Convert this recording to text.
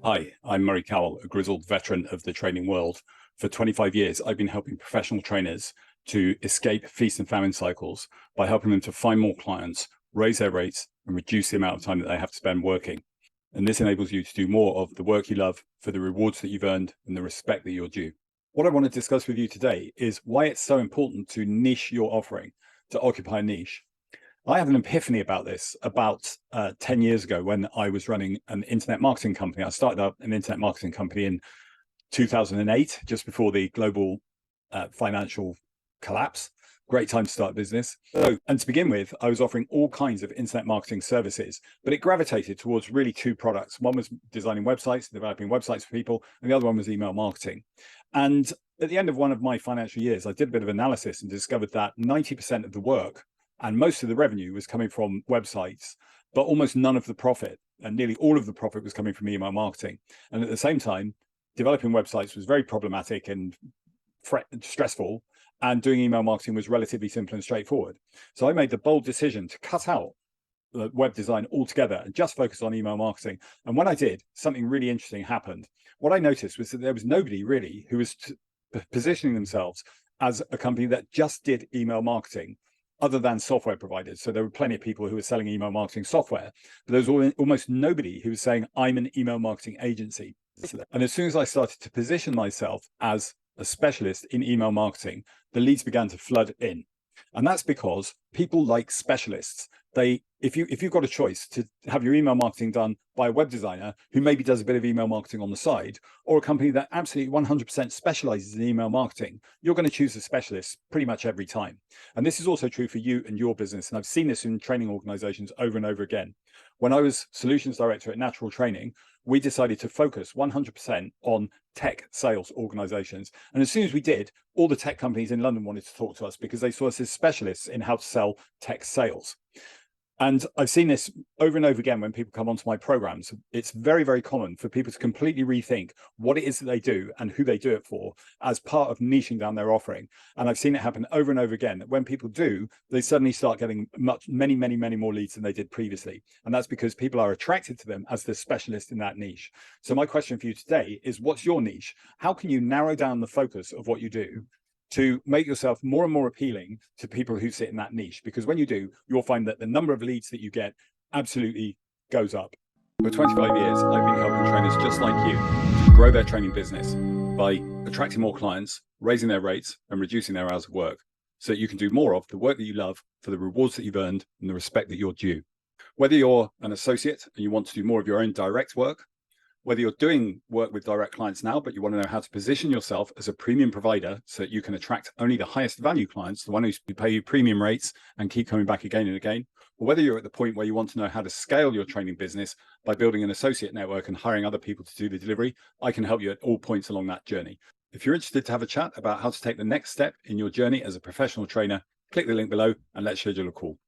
Hi, I'm Murray Cowell, a grizzled veteran of the training world. For 25 years, I've been helping professional trainers to escape feast and famine cycles by helping them to find more clients, raise their rates, and reduce the amount of time that they have to spend working. And this enables you to do more of the work you love for the rewards that you've earned and the respect that you're due. What I want to discuss with you today is why it's so important to niche your offering, to occupy a niche. I had an epiphany about this about 10 years ago when I was running an internet marketing company. I started up an internet marketing company in 2008, just before the global financial collapse. Great time to start a business. And to begin with, I was offering all kinds of internet marketing services, but it gravitated towards really two products. One was designing websites, developing websites for people, and the other one was email marketing. And at the end of one of my financial years, I did a bit of analysis and discovered that 90% of the work and most of the revenue was coming from websites, but almost none of the profit, and nearly all of the profit was coming from email marketing. And at the same time, developing websites was very problematic and stressful, and doing email marketing was relatively simple and straightforward. So I made the bold decision to cut out the web design altogether and just focus on email marketing. And when I did, something really interesting happened. What I noticed was that there was nobody really who was positioning themselves as a company that just did email marketing, other than software providers. So there were plenty of people who were selling email marketing software, but there was almost nobody who was saying, I'm an email marketing agency. And as soon as I started to position myself as a specialist in email marketing, the leads began to flood in. And that's because people like specialists. If you've got a choice to have your email marketing done by a web designer who maybe does a bit of email marketing on the side, or a company that absolutely 100% specializes in email marketing, you're going to choose a specialist pretty much every time. And this is also true for you and your business. And I've seen this in training organizations over and over again. When I was solutions director at Natural Training, we decided to focus 100% on tech sales organizations. And as soon as we did, all the tech companies in London wanted to talk to us because they saw us as specialists in how to sell tech sales. And I've seen this over and over again when people come onto my programs. It's very, very common for people to completely rethink what it is that they do and who they do it for as part of niching down their offering. And I've seen it happen over and over again, that when people do, they suddenly start getting many more leads than they did previously. And that's because people are attracted to them as the specialist in that niche. So my question for you today is, what's your niche? How can you narrow down the focus of what you do to make yourself more and more appealing to people who sit in that niche? Because when you do, you'll find that the number of leads that you get absolutely goes up. For 25 years, I've been helping trainers just like you to grow their training business by attracting more clients, raising their rates, and reducing their hours of work, so that you can do more of the work that you love for the rewards that you've earned and the respect that you're due. Whether you're an associate and you want to do more of your own direct work, whether you're doing work with direct clients now, but you want to know how to position yourself as a premium provider so that you can attract only the highest value clients, the ones who pay you premium rates and keep coming back again and again, or whether you're at the point where you want to know how to scale your training business by building an associate network and hiring other people to do the delivery, I can help you at all points along that journey. If you're interested to have a chat about how to take the next step in your journey as a professional trainer, click the link below and let's schedule a call.